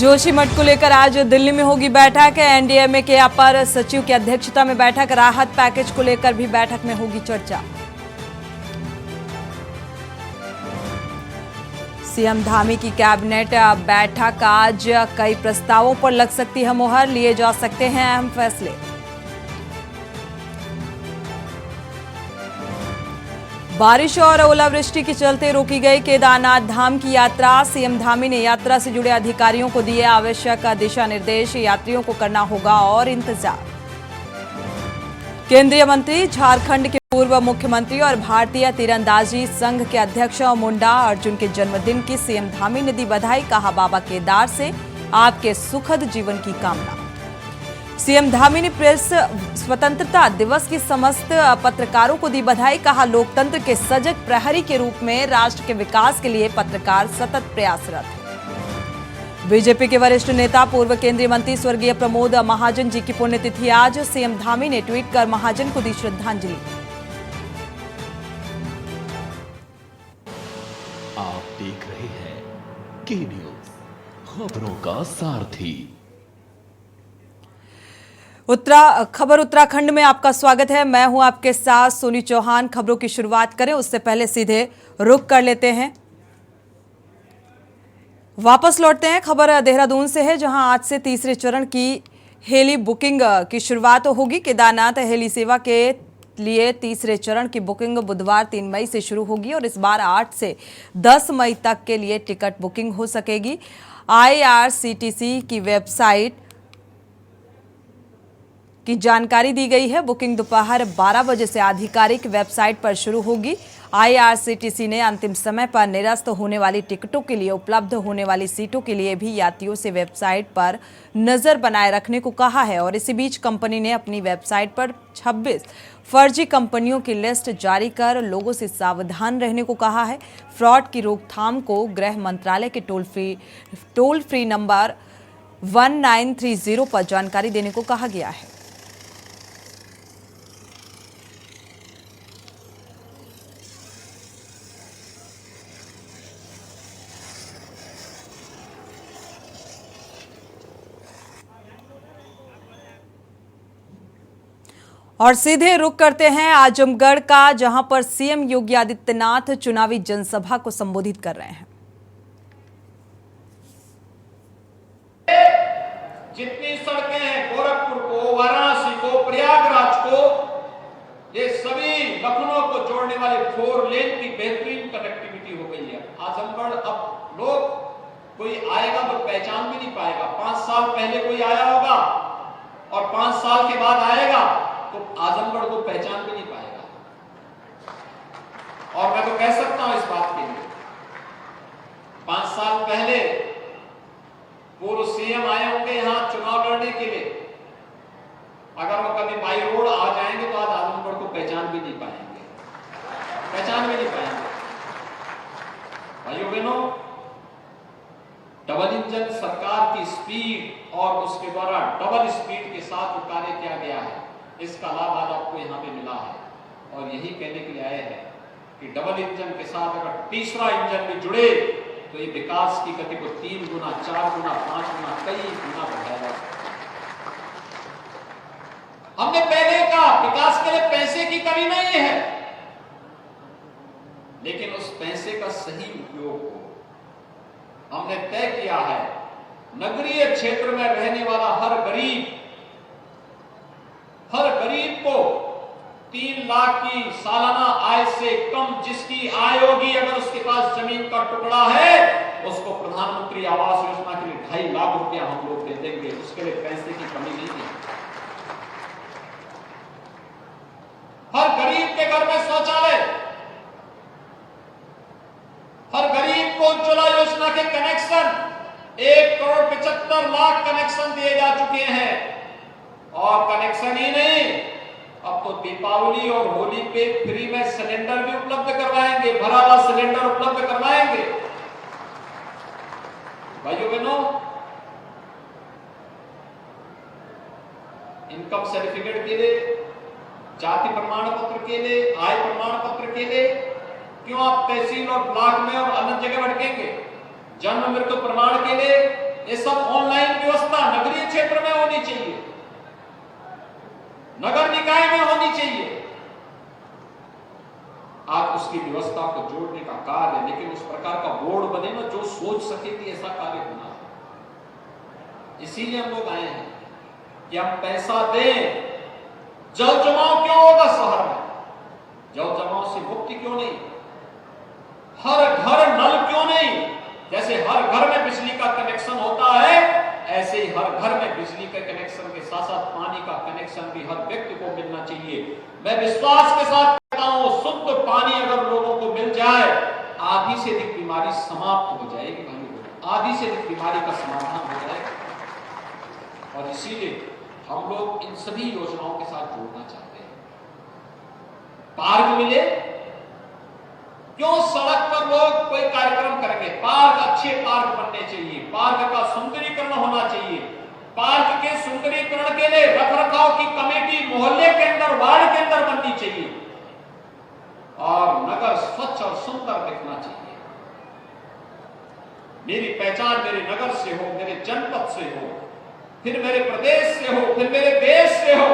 जोशीमठ को लेकर आज दिल्ली में होगी बैठक। एनडीएमए के अपर सचिव की अध्यक्षता में बैठक। राहत पैकेज को लेकर भी बैठक में होगी चर्चा। सीएम धामी की कैबिनेट बैठक। आज कई प्रस्तावों पर लग सकती है मुहर, लिए जा सकते हैं अहम फैसले। बारिश और ओलावृष्टि के चलते रोकी गई केदारनाथ धाम की यात्रा। सीएम धामी ने यात्रा से जुड़े अधिकारियों को दिए आवश्यक दिशा निर्देश। यात्रियों को करना होगा और इंतजार। केंद्रीय मंत्री, झारखंड के पूर्व मुख्यमंत्री और भारतीय तीरंदाजी संघ के अध्यक्ष मुंडा अर्जुन के जन्मदिन की सीएम धामी ने दी बधाई। कहा, बाबा केदार से आपके सुखद जीवन की कामना। सीएम धामी ने प्रेस स्वतंत्रता दिवस की समस्त पत्रकारों को दी बधाई। कहा, लोकतंत्र के सजग प्रहरी के रूप में राष्ट्र के विकास के लिए पत्रकार सतत प्रयासरत है। बीजेपी के वरिष्ठ नेता पूर्व केंद्रीय मंत्री स्वर्गीय प्रमोद महाजन जी की पुण्यतिथि आज। सीएम धामी ने ट्वीट कर महाजन को दी श्रद्धांजलि। आप देख रहे हैं के न्यूज, खबरों का सारथी। खबर उत्तराखंड में आपका स्वागत है। मैं हूं आपके साथ सोनी चौहान। खबरों की शुरुआत करें उससे पहले सीधे रुक कर लेते हैं, वापस लौटते हैं। खबर देहरादून से है, जहां आज से तीसरे चरण की हेली बुकिंग की शुरुआत होगी। केदारनाथ हेली सेवा के लिए तीसरे चरण की बुकिंग बुधवार 3 मई से शुरू होगी और इस बार 8 से 10 मई तक के लिए टिकट बुकिंग हो सकेगी। IRCTC की वेबसाइट की जानकारी दी गई है। बुकिंग दोपहर 12 बजे से आधिकारिक वेबसाइट पर शुरू होगी। IRCTC ने अंतिम समय पर निरस्त होने वाली टिकटों के लिए उपलब्ध होने वाली सीटों के लिए भी यात्रियों से वेबसाइट पर नजर बनाए रखने को कहा है। और इसी बीच कंपनी ने अपनी वेबसाइट पर 26 फर्जी कंपनियों की लिस्ट जारी कर लोगों से सावधान रहने को कहा है। फ्रॉड की रोकथाम को गृह मंत्रालय के टोल फ्री नंबर 1930 पर जानकारी देने को कहा गया है। और सीधे रुक करते हैं आजमगढ़ का, जहां पर सीएम योगी आदित्यनाथ चुनावी जनसभा को संबोधित कर रहे हैं। जितनी सड़कें हैं, गोरखपुर को, वाराणसी को, प्रयागराज को, ये सभी लखनऊ को जोड़ने वाले 4 लेन की बेहतरीन कनेक्टिविटी हो गई है। आजमगढ़ अब लोग, कोई आएगा तो पहचान भी नहीं पाएगा। 5 साल पहले कोई आया होगा और 5 साल के बाद आएगा तो आजमगढ़ को पहचान भी नहीं पाएगा। और मैं तो कह सकता हूं इस बात के लिए, 5 साल पहले पूर्व सीएम आए होंगे यहां चुनाव लड़ने के लिए, अगर वो कभी बाई रोड आ जाएंगे तो आज आजमगढ़ को पहचान भी नहीं पाएंगे, पहचान भी नहीं पाएंगे। भाइयों बहनों, डबल इंजन सरकार की स्पीड और उसके द्वारा डबल स्पीड के साथ जो कार्य किया गया है, इसका लाभ आज आपको यहां पे मिला है। और यही कहने के लिए आए हैं कि डबल इंजन के साथ अगर तीसरा इंजन भी जुड़े तो ये विकास की गति को 3 गुना, 4 गुना, 5 गुना, कई गुना बढ़ाएगा। हमने पहले कहा विकास के लिए पैसे की कमी नहीं है, लेकिन उस पैसे का सही उपयोग हो। हमने तय किया है नगरीय क्षेत्र में रहने वाला हर गरीब को 3 लाख की सालाना आय से कम जिसकी आय होगी, अगर उसके पास जमीन का टुकड़ा है, उसको प्रधानमंत्री आवास योजना के लिए 2.5 लाख रुपया हम लोग दे देंगे। उसके लिए पैसे की कमी नहीं है। हर गरीब के घर में शौचालय, हर गरीब को उज्ज्वला योजना के कनेक्शन, 1,75,00,000 कनेक्शन दिए जा चुके हैं। और कनेक्शन ही नहीं, अब तो दीपावली और होली पे फ्री में सिलेंडर भी उपलब्ध करवाएंगे, भरा हुआ सिलेंडर उपलब्ध करवाएंगे। भाइयों बहनों, इनकम सर्टिफिकेट के लिए, जाति प्रमाण पत्र के लिए, आय प्रमाण पत्र के लिए क्यों आप तहसील और ब्लॉक में और अन्य जगह भटकेंगे? जन्म मृत्यु प्रमाण के लिए ये सब होनी चाहिए, नगर निकाय में होनी चाहिए। आप उसकी व्यवस्था को जोड़ने का कार्य, लेकिन उस प्रकार का बोर्ड बने ना जो सोच सके कि ऐसा कार्य होना है। इसीलिए हम लोग आए हैं कि हम पैसा दें। जल जमाव क्यों होगा शहर में? जल जमाव से मुक्ति क्यों नहीं? हर घर नल क्यों नहीं? जैसे हर घर में बिजली का कनेक्शन होता है, ऐसे ही हर घर में बिजली के कनेक्शन के साथ साथ पानी का कनेक्शन भी हर व्यक्ति को मिलना चाहिए। मैं विश्वास के साथ कहता हूं, शुद्ध पानी अगर लोगों को मिल जाए, आधी से अधिक बीमारी समाप्त हो जाएगी भाई, आधी से अधिक बीमारी का समाधान हो जाएगा। और इसीलिए हम लोग इन सभी योजनाओं के साथ जोड़ना चाहते हैं। पार्क मिले, क्यों सड़क पर लोग कोई कार्यक्रम करेंगे? पार्क, अच्छे पार्क बनने चाहिए, पार्क का सुंदरीकरण होना चाहिए। पार्क के सुंदरीकरण के लिए रखरखाव की कमेटी मोहल्ले के अंदर, वार्ड के अंदर बननी चाहिए और नगर स्वच्छ और सुंदर दिखना चाहिए। मेरी पहचान मेरे नगर से हो, मेरे जनपद से हो, फिर मेरे प्रदेश से हो, फिर मेरे देश से हो,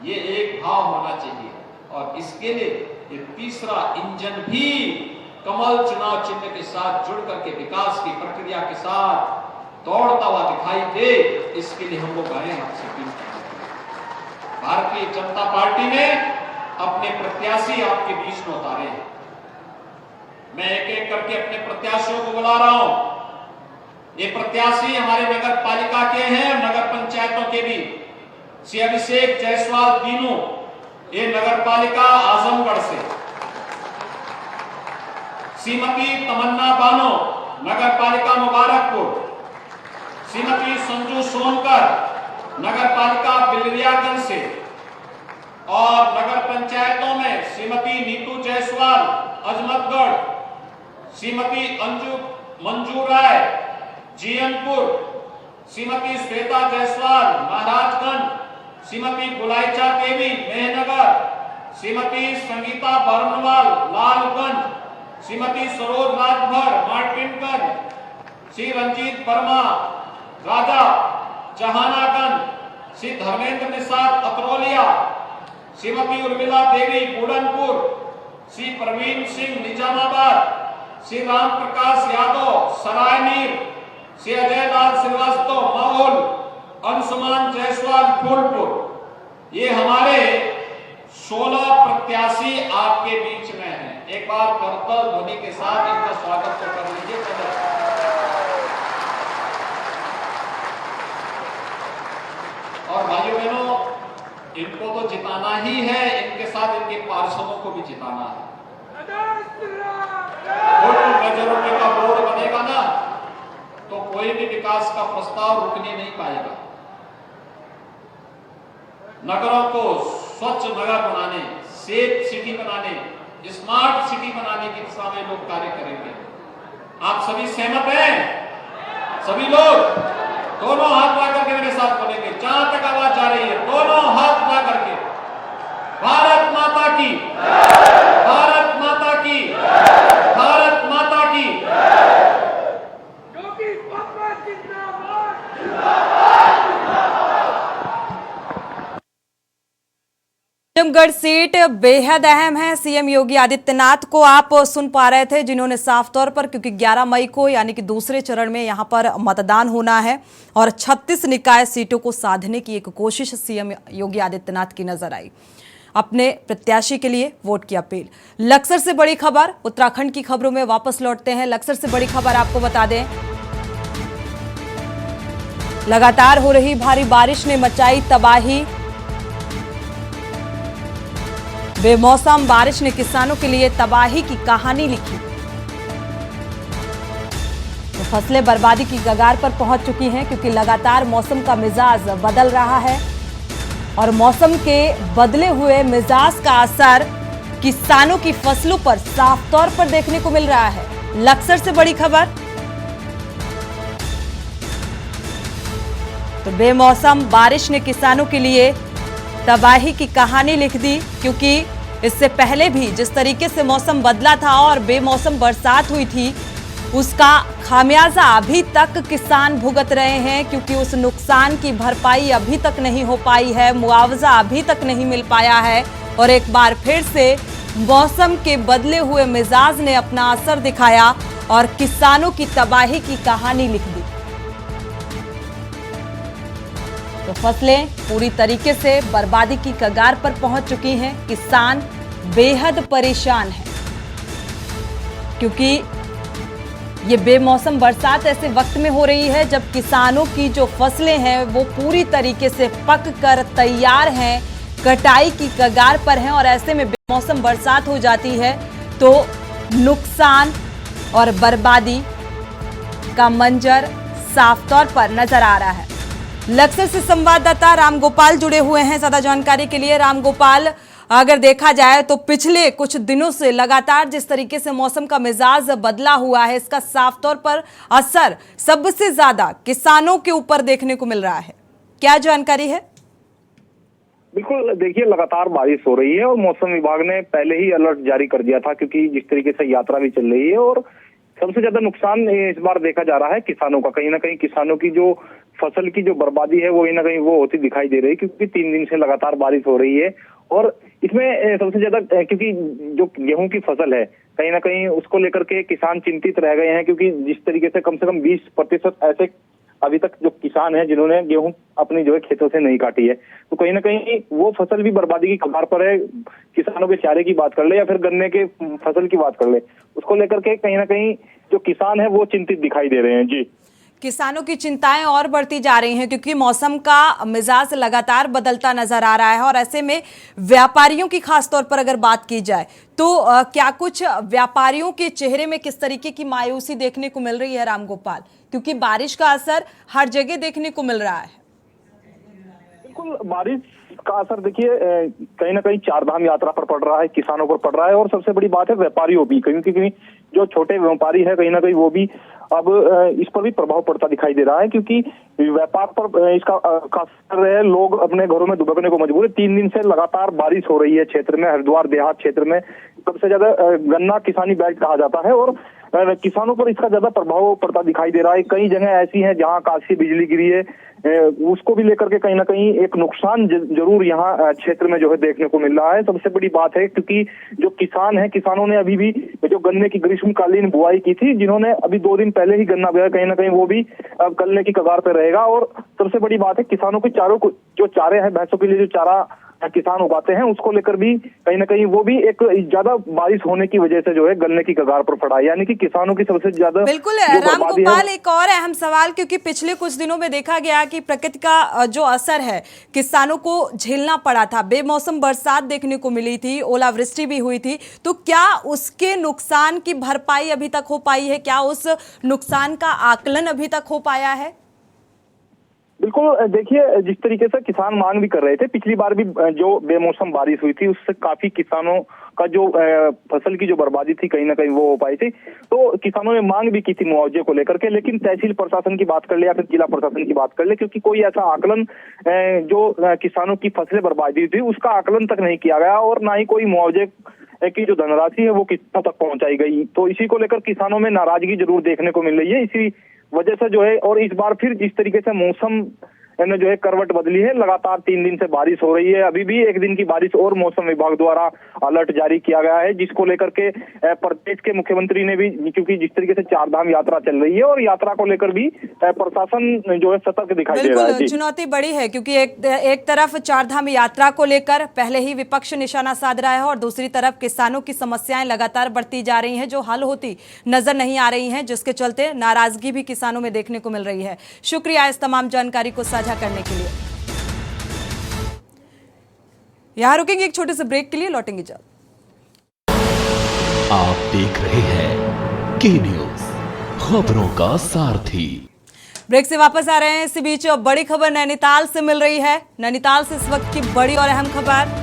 ये एक भाव होना चाहिए। और इसके लिए ये तीसरा इंजन भी कमल चुनाव चिन्ह के साथ जुड़ करके विकास की प्रक्रिया के साथ दौड़ता हुआ दिखाई दे, इसके लिए हम लोग आए हैं आपसे अपील करने। भारतीय जनता पार्टी ने अपने प्रत्याशी आपके बीच में उतारे हैं। मैं एक एक करके अपने प्रत्याशियों को बुला रहा हूं। ये प्रत्याशी हमारे नगर पालिका के हैं, नगर पंचायतों के भी। श्री अभिषेक जायसवाल दीनू, ये नगर पालिका आजमगढ़ से। श्रीमती तमन्ना बानो, नगर पालिका मुबारकपुर। श्रीमती संजू सोनकर, नगर पालिका बिलरियागंज से। और नगर पंचायतों में श्रीमती नीतू जायसवाल अजमतगढ़, श्रीमती मंजू राय जीयनपुर, श्रीमती श्वेता जायसवाल महाराजगंज, श्रीमती गुलाइचा देवी मेहनगर, श्रीमती संगीता बर्नवाल लालगंज, श्रीमती सरोज राजभर मार्टिनगंज, श्री रंजीत वर्मा राजा जहानागंज, श्री धर्मेंद्र निषाद अतरौलिया, श्रीमती उर्मिला देवी बुढ़नपुर, श्री प्रवीण सिंह निजामाबाद, श्री राम प्रकाश यादव सरायनीर, श्री अजय लाल श्रीवास्तव माहौल, अंशुमान जायसवाल फूलपुर। ये हमारे 16 प्रत्याशी आपके बीच में हैं। एक बार करतल ध्वनि के साथ इनका स्वागत तो कर लीजिए। और भाइयों बहनों, इनको तो जिताना ही है, इनके साथ इनके पार्षदों को भी जिताना है। मेजोरिटी का बोर्ड बनेगा ना, तो कोई भी विकास का प्रस्ताव रुकने नहीं पाएगा। नगरों को स्वच्छ नगर बनाने, सेफ सिटी बनाने, स्मार्ट सिटी बनाने की दिशा में लोग कार्य करेंगे। आप सभी सहमत हैं? सभी लोग दोनों हाथ ला करके मेरे साथ बोलेंगे, जहां तक आवाज जा रही है दोनों हाथ ला करके। भारत माता की, भारत माता की, भारत माता की। आजमगढ़ सीट बेहद अहम है। सीएम योगी आदित्यनाथ को आप सुन पा रहे थे, जिन्होंने साफ तौर पर, क्योंकि 11 मई को यानी कि दूसरे चरण में यहां पर मतदान होना है और 36 निकाय सीटों को साधने की एक कोशिश सीएम योगी आदित्यनाथ की नजर आई। अपने प्रत्याशी के लिए वोट की अपील। लक्सर से बड़ी खबर, उत्तराखंड की खबरों में वापस लौटते हैं। लक्सर से बड़ी खबर आपको बता दें, लगातार हो रही भारी बारिश ने मचाई तबाही। बेमौसम बारिश ने किसानों के लिए तबाही की कहानी लिखी। तो फसलें बर्बादी की कगार पर पहुंच चुकी हैं, क्योंकि लगातार मौसम का मिजाज बदल रहा है और मौसम के बदले हुए मिजाज का असर किसानों की फसलों पर साफ तौर पर देखने को मिल रहा है। लक्सर से बड़ी खबर, तो बेमौसम बारिश ने किसानों के लिए तबाही की कहानी लिख दी, क्योंकि इससे पहले भी जिस तरीके से मौसम बदला था और बेमौसम बरसात हुई थी, उसका खामियाजा अभी तक किसान भुगत रहे हैं, क्योंकि उस नुकसान की भरपाई अभी तक नहीं हो पाई है, मुआवजा अभी तक नहीं मिल पाया है और एक बार फिर से मौसम के बदले हुए मिजाज ने अपना असर दिखाया और किसानों की तबाही की कहानी लिख दी। तो फसलें पूरी तरीके से बर्बादी की कगार पर पहुंच चुकी हैं। किसान बेहद परेशान हैं, क्योंकि ये बेमौसम बरसात ऐसे वक्त में हो रही है जब किसानों की जो फसलें हैं वो पूरी तरीके से पक कर तैयार हैं, कटाई की कगार पर हैं और ऐसे में बेमौसम बरसात हो जाती है तो नुकसान और बर्बादी का मंजर साफ तौर पर नजर आ रहा है। लक्सर से संवाददाता रामगोपाल जुड़े हुए हैं ज्यादा जानकारी के लिए। रामगोपाल, अगर देखा जाए तो पिछले कुछ दिनों से लगातार जिस तरीके से मौसम का मिजाज बदला हुआ है, इसका साफ तौर पर असर सबसे ज्यादा किसानों के ऊपर देखने को मिल रहा है, क्या जानकारी है? बिल्कुल, देखिए लगातार बारिश हो रही है और मौसम विभाग ने पहले ही अलर्ट जारी कर दिया था, क्योंकि जिस तरीके से यात्रा भी चल रही है और सबसे ज्यादा नुकसान इस बार देखा जा रहा है किसानों का। कहीं ना कहीं किसानों की जो फसल की जो बर्बादी है वो कहीं ना कहीं वो होती दिखाई दे रही है, क्योंकि 3 दिन से लगातार बारिश हो रही है और इसमें सबसे ज्यादा क्योंकि जो गेहूं की फसल है कहीं ना कहीं उसको लेकर के किसान चिंतित रह गए हैं, क्योंकि जिस तरीके से कम 20% ऐसे अभी तक जो किसान हैं जिन्होंने गेहूं अपनी जो है खेतों से नहीं काटी है, तो कहीं ना कहीं वो फसल भी बर्बादी की कगार पर है। किसानों के चारे की बात कर ले या फिर गन्ने के फसल की बात कर ले, उसको लेकर के कहीं ना कहीं जो किसान है वो चिंतित दिखाई दे रहे हैं। जी, किसानों की चिंताएं और बढ़ती जा रही हैं, क्योंकि मौसम का मिजाज लगातार बदलता नजर आ रहा है और ऐसे में व्यापारियों की खासतौर पर अगर बात की जाए तो क्या कुछ व्यापारियों के चेहरे में किस तरीके की मायूसी देखने को मिल रही है रामगोपाल, क्योंकि बारिश का असर हर जगह देखने को मिल रहा है? बिल्कुल, बारिश का असर देखिए कहीं ना कहीं चारधाम यात्रा पर पड़ रहा है, किसानों पर पड़ रहा है और सबसे बड़ी बात है व्यापारियों भी, क्योंकि जो छोटे व्यापारी है कहीं ना कहीं वो भी अब इस पर भी प्रभाव पड़ता दिखाई दे रहा है, क्योंकि व्यापार पर इसका खास कर रहे हैं, लोग अपने घरों में दुबकने को मजबूर है। 3 दिन से लगातार बारिश हो रही है क्षेत्र में, हरिद्वार देहात क्षेत्र में सबसे ज्यादा गन्ना किसानी बेल्ट कहा जाता है और किसानों पर इसका ज्यादा प्रभाव पड़ता दिखाई दे रहा है। कई जगह ऐसी हैं जहां आकाशीय बिजली गिरी है, उसको भी लेकर के कहीं ना कहीं एक नुकसान जरूर यहाँ क्षेत्र में जो है देखने को मिल रहा है। सबसे बड़ी बात है क्योंकि जो किसान है, किसानों ने अभी भी जो गन्ने की ग्रीष्मकालीन बुआई की थी, जिन्होंने अभी 2 दिन पहले ही गन्ना बोया, कहीं ना कहीं वो भी अब गलने की कगार पर रहेगा। और सबसे बड़ी बात है किसानों के चारों को जो चारे हैं, भैंसों के लिए जो चारा किसान उगाते हैं, उसको लेकर भी कहीं ना कहीं वो भी एक ज्यादा बारिश होने की वजह से जो है गलने की कगार पर पड़ा है, यानी कि किसानों की सबसे ज्यादा। बिल्कुल रामगोपाल, एक और अहम सवाल, क्योंकि पिछले कुछ दिनों में देखा गया कि प्रकृति का जो असर है किसानों को झेलना पड़ा था, बेमौसम बरसात देखने को मिली थी, ओलावृष्टि भी हुई थी, तो क्या उसके नुकसान की भरपाई अभी तक हो पाई है? क्या उस नुकसान का आकलन अभी तक हो पाया है? बिल्कुल, देखिए जिस तरीके से किसान मांग भी कर रहे थे, पिछली बार भी जो बेमौसम बारिश हुई थी उससे काफी किसानों का जो फसल की जो बर्बादी थी कहीं ना कहीं वो हो पाई थी, तो किसानों ने मांग भी की थी मुआवजे को लेकर के। लेकिन तहसील प्रशासन की बात कर ले या फिर जिला प्रशासन की बात कर ले, क्योंकि कोई ऐसा आकलन जो किसानों की फसलें बर्बादी थी उसका आकलन तक नहीं किया गया और ना ही कोई मुआवजे की जो धनराशि है वो किसानों तक पहुंचाई गई, तो इसी को लेकर किसानों में नाराजगी जरूर देखने को मिल रही है। इसी वजह से जो है, और इस बार फिर जिस तरीके से मौसम ने जो है करवट बदली है, लगातार 3 दिन से बारिश हो रही है, अभी भी 1 दिन की बारिश और मौसम विभाग द्वारा अलर्ट जारी किया गया है, जिसको लेकर के प्रदेश के मुख्यमंत्री ने भी, क्योंकि जिस तरीके से चारधाम यात्रा चल रही है और यात्रा को लेकर भी प्रशासन जो है सतर्क दिखाई दे रहा है। चुनौती बड़ी है, क्योंकि एक तरफ चारधाम यात्रा को लेकर पहले ही विपक्ष निशाना साध रहा है और दूसरी तरफ किसानों की समस्याएं लगातार बढ़ती जा रही हैं जो हल होती नजर नहीं आ रही हैं, जिसके चलते नाराजगी भी किसानों में देखने को मिल रही है। शुक्रिया इस तमाम जानकारी को साझा करने के लिए। यहां रुकेंगे एक छोटे से ब्रेक के लिए, लौटेंगे जल्द। आप देख रहे हैं के न्यूज, खबरों का सारथी। ब्रेक से वापस आ रहे हैं। इसी बीच बड़ी खबर नैनीताल से मिल रही है। नैनीताल से इस वक्त की बड़ी और अहम खबर,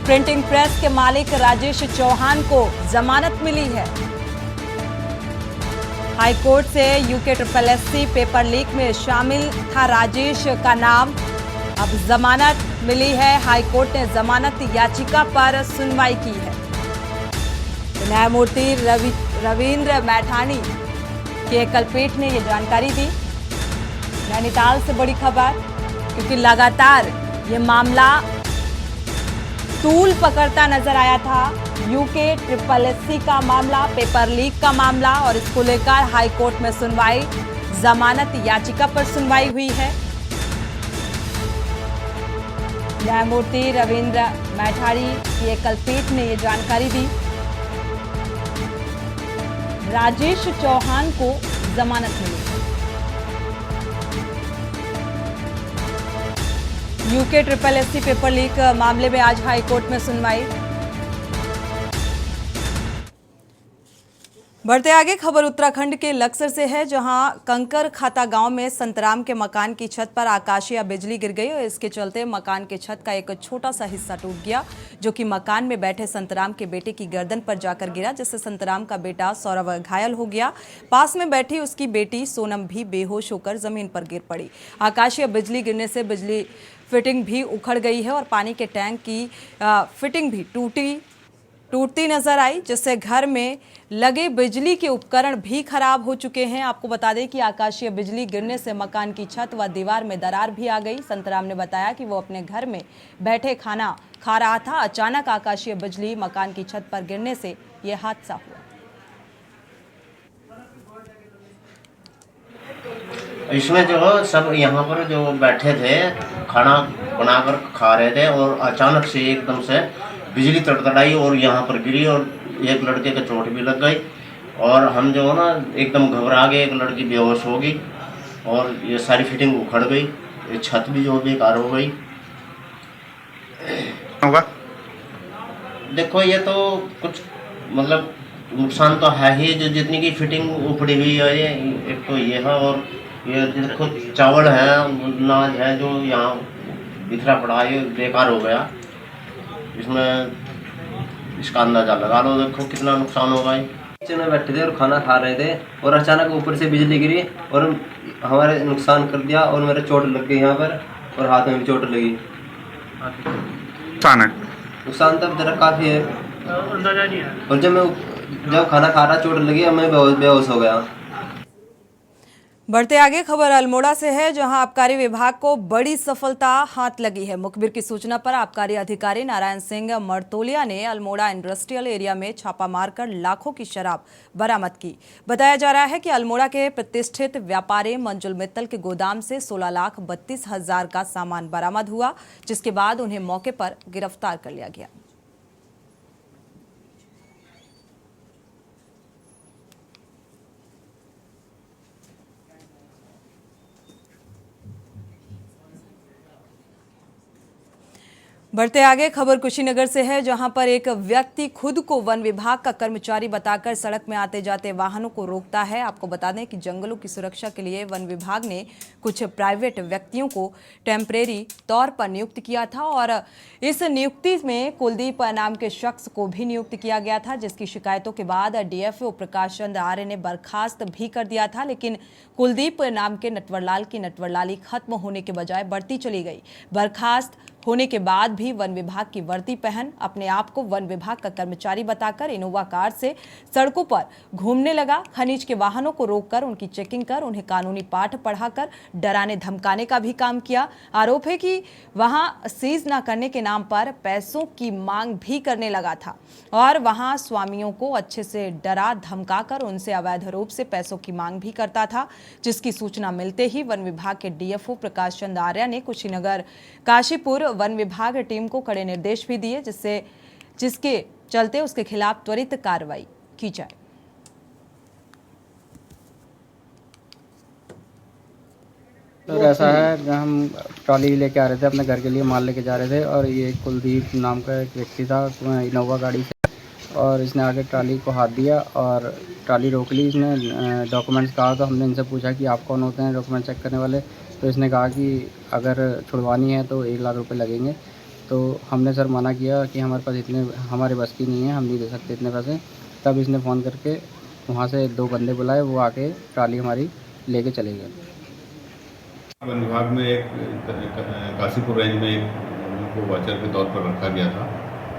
प्रिंटिंग प्रेस के मालिक राजेश चौहान को जमानत मिली है। हाईकोर्ट से UKSSC पेपर लीक में शामिल था राजेश का नाम, अब जमानत मिली है। हाईकोर्ट ने जमानत याचिका पर सुनवाई की है। न्यायमूर्ति रविंद्र मैठानी की एकलपेट ने ये जानकारी दी। नैनीताल से बड़ी खबर, क्योंकि लगातार ये मामला तूल पकड़ता नजर आया था। यूके SSSC का मामला, पेपर लीक का मामला, और इसको लेकर हाईकोर्ट में सुनवाई, जमानत याचिका पर सुनवाई हुई है। न्यायमूर्ति रविंद्र मैठारी की एकलपीठ ने ये जानकारी दी। राजेश चौहान को जमानत मिली। यूके SSSC पेपर लीक मामले में आज हाईकोर्ट में सुनवाई। बढ़ते आगे, खबर उत्तराखंड के लक्सर से है, जहां कंकर खाता गांव में संतराम के मकान की छत पर आकाशीय बिजली गिर गई और इसके चलते मकान के छत का एक छोटा सा हिस्सा टूट गया, जो कि मकान में बैठे संतराम के बेटे की गर्दन पर जाकर गिरा, जिससे संतराम का बेटा सौरभ घायल हो गया। पास में बैठी उसकी बेटी सोनम भी बेहोश होकर जमीन पर गिर पड़ी। आकाशीय बिजली गिरने से बिजली फिटिंग भी उखड़ गई है और पानी के टैंक की फिटिंग भी टूटती नजर आई, जिससे घर में लगे बिजली के उपकरण भी खराब हो चुके हैं। आपको बता दें कि आकाशीय बिजली गिरने से मकान की छत व दीवार में दरार भी आ गई। संतराम ने बताया कि वो अपने घर में बैठे खाना खा रहा था। अचानक आकाशीय बिजली मकान की छत पर गिरने से यह हादसा हुआ। इसमें जो सब यहाँ पर जो बैठे थे खाना बनाकर खा रहे थे और अचानक से एकदम से बिजली तड़तड़ाई और यहाँ पर गिरी और एक लड़के के चोट भी लग गई और हम जो है ना एकदम घबरा गए। एक लड़की बेहोश हो गई और ये सारी फिटिंग उखड़ गई, ये छत भी जो बेकार हो गई। होगा देखो ये तो कुछ मतलब नुकसान तो है ही, जो जितनी की फिटिंग उखड़ी हुई है ये एक तो ये है और ये देखो चावल है, अनाज है जो यहाँ बिखरा पड़ा है, ये बेकार हो गया। इसमें इसका अंदाजा लगा लो, देखो कितना नुकसान होगा। किचन में बैठे थे और खाना खा रहे थे और अचानक ऊपर से बिजली गिरी और हमारे नुकसान कर दिया और मेरे चोट लग गई यहाँ पर और हाथ में भी चोट लगी। नुकसान तब जरा काफ़ी है और जब खाना खा रहा चोट लगी मैं बेहोश हो गया। बढ़ते आगे, खबर अल्मोड़ा से है, जहां आबकारी विभाग को बड़ी सफलता हाथ लगी है। मुखबिर की सूचना पर आबकारी अधिकारी नारायण सिंह मर्तोलिया ने अल्मोड़ा इंडस्ट्रियल एरिया में छापा मारकर लाखों की शराब बरामद की। बताया जा रहा है कि अल्मोड़ा के प्रतिष्ठित व्यापारी मंजुल मित्तल के गोदाम से 16,32,000 का सामान बरामद हुआ, जिसके बाद उन्हें मौके पर गिरफ्तार कर लिया गया। बढ़ते आगे, खबर कुशीनगर से है, जहां पर एक व्यक्ति खुद को वन विभाग का कर्मचारी बताकर सड़क में आते जाते वाहनों को रोकता है। आपको बता दें कि जंगलों की सुरक्षा के लिए वन विभाग ने कुछ प्राइवेट व्यक्तियों को टेम्परेरी तौर पर नियुक्त किया था और इस नियुक्ति में कुलदीप नाम के शख्स को भी नियुक्त किया गया था, जिसकी शिकायतों के बाद डीएफओ प्रकाश चंद आर्य ने बर्खास्त भी कर दिया था। लेकिन कुलदीप नाम के नटवरलाल की नटवरलाली खत्म होने के बजाय बढ़ती चली गई। बर्खास्त होने के बाद भी वन विभाग की वर्दी पहन अपने आप को वन विभाग का कर्मचारी बताकर इनोवा कार से सड़कों पर घूमने लगा। खनिज के वाहनों को रोककर उनकी चेकिंग कर उन्हें कानूनी पाठ पढ़ाकर डराने धमकाने का भी काम किया। आरोप है कि वहां सीज न करने के नाम पर पैसों की मांग भी करने लगा था और वहां स्वामियों को अच्छे से डरा धमकाकर उनसे अवैध रूप से पैसों की मांग भी करता था, जिसकी सूचना मिलते ही वन विभाग के डीएफओ प्रकाश चंद आर्य ने कुशीनगर काशीपुर वन विभाग टीम को कड़े निर्देश भी दिए, जिसके चलते उसके खिलाफ त्वरित कार्रवाई की जाए। तो ऐसा है, हम ट्रॉली लेके आ रहे थे, अपने घर के लिए माल लेके जा रहे थे और ये कुलदीप नाम का एक व्यक्ति था इनोवा गाड़ी से और इसने आगे ट्रॉली को हाथ दिया और ट्रॉली रोक ली। इसने डॉक्यूमेंट्स कहा तो हमने इनसे पूछा कि आप कौन होते हैं डॉक्यूमेंट चेक करने वाले, तो इसने कहा कि अगर छुड़वानी है तो 1 लाख रुपए लगेंगे। तो हमने सर मना किया कि हमारे पास इतने हमारे बस की नहीं है, हम नहीं दे सकते इतने पैसे। तब इसने फ़ोन करके वहाँ से 2 बंदे बुलाए, वो आके ट्रॉली हमारी लेके चले गए। वन विभाग में एक काशीपुर रेंज में एक उनको वाचर के तौर पर रखा गया था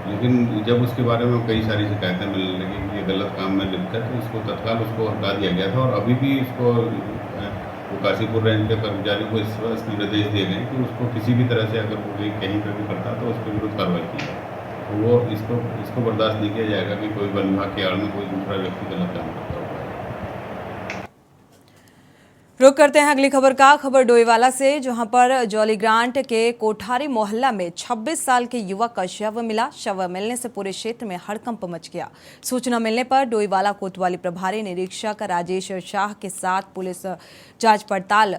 लेकिन जब उसके बारे में कई सारी शिकायतें मिलने लगी कि ये गलत काम में लिप्त है, तो इसको तत्काल उसको हटा दिया गया था। और अभी भी इसको वो काशीपुर रेंज के कर्मचारियों को इस निर्देश दिए गए कि उसको किसी भी तरह से अगर वो कहीं पर भी करता तो उसके विरुद्ध कार्रवाई की जाए। तो वो इसको बर्दाश्त नहीं किया जाएगा कि कोई वन विभाग के आड़ में कोई दूसरा व्यक्ति गलत काम करता होगा। रुक करते हैं अगली खबर का। खबर डोईवाला से, जहां पर जॉलीग्रांट के कोठारी मोहल्ला में 26 साल के युवक का शव मिला। शव मिलने से पूरे क्षेत्र में हड़कंप मच गया। सूचना मिलने पर डोईवाला कोतवाली प्रभारी निरीक्षक राजेश शाह के साथ पुलिस जांच पड़ताल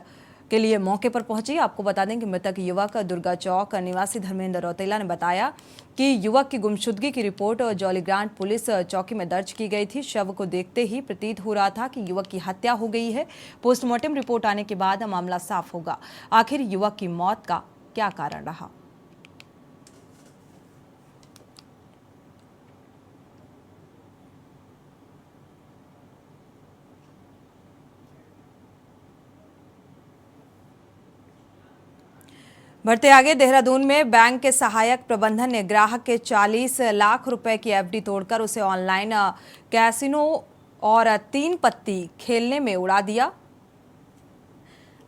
के लिए मौके पर पहुंची। आपको बता दें कि मृतक युवक दुर्गा चौक निवासी धर्मेंद्र रौतेला ने बताया कि युवक की गुमशुदगी की रिपोर्ट जॉलीग्रांट पुलिस चौकी में दर्ज की गई थी। शव को देखते ही प्रतीत हो रहा था कि युवक की हत्या हो गई है। पोस्टमार्टम रिपोर्ट आने के बाद मामला साफ होगा। आखिर युवक की मौत का क्या कारण रहा। बढ़ते आगे, देहरादून में बैंक के सहायक प्रबंधन ने ग्राहक के 40 लाख रुपए की एफडी तोड़कर उसे ऑनलाइन कैसीनो और 3 पत्ती खेलने में उड़ा दिया।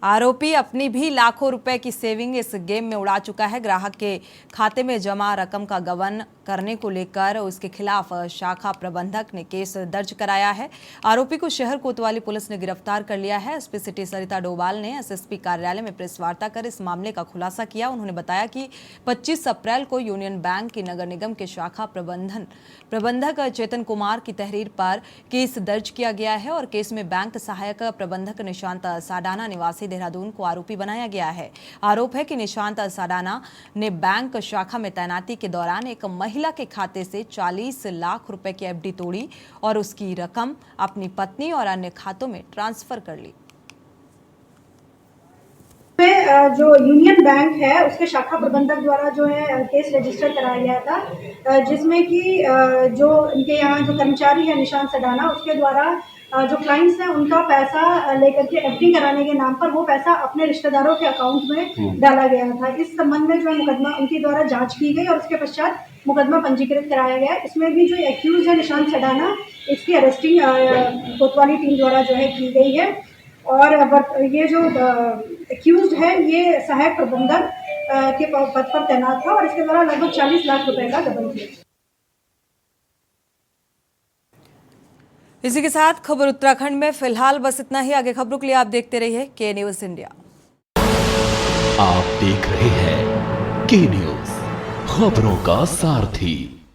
आरोपी अपनी भी लाखों रुपए की सेविंग इस गेम में उड़ा चुका है। ग्राहक के खाते में जमा रकम का गबन करने को लेकर उसके खिलाफ शाखा प्रबंधक ने केस दर्ज कराया है। आरोपी को शहर कोतवाली पुलिस ने गिरफ्तार कर लिया है। एसपी सिटी सरिता डोभाल ने एसएसपी कार्यालय में प्रेस वार्ता कर इस मामले का खुलासा किया। उन्होंने बताया कि 25 अप्रैल को यूनियन बैंक की नगर निगम के शाखा प्रबंधक चेतन कुमार की तहरीर पर केस दर्ज किया गया है और केस में बैंक सहायक प्रबंधक निशांत साडाना निवासी देहरादून को आरोपी बनाया गया है। आरोप है कि निशांत साडाना ने बैंक शाखा में तैनाती के दौरान एक महिला के खाते से 40 लाख रुपए की एफडी तोड़ी और उसकी रकम अपनी पत्नी और अन्य खातों में ट्रांसफर कर ली। जो यूनियन बैंक है उसके शाखा प्रबंधक द्वारा जो है केस रजिस्टर कराया गया था, जिसमें कि जो इनके यहाँ जो कर्मचारी है निशांत सडाना, उसके द्वारा जो क्लाइंट्स हैं उनका पैसा लेकर के एफडी कराने के नाम पर वो पैसा अपने रिश्तेदारों के अकाउंट में डाला गया था। इस संबंध में जो मुकदमा उनके द्वारा जांच की गई और उसके पश्चात मुकदमा पंजीकृत कराया गया। इसमें भी जो एक्यूज है निशांत सडाना, इसकी अरेस्टिंग कोतवाली टीम द्वारा जो है की गई है। और ये जो एक्यूज है ये सहायक प्रबंधक के पद पर तैनात था और इसके द्वारा लगभग 40 लाख रुपए का गबन किया। इसी के साथ खबर उत्तराखंड में फिलहाल बस इतना ही। आगे खबरों के लिए आप देखते रहिए के न्यूज इंडिया। आप देख रहे हैं के न्यूज, खबरों का सारथी।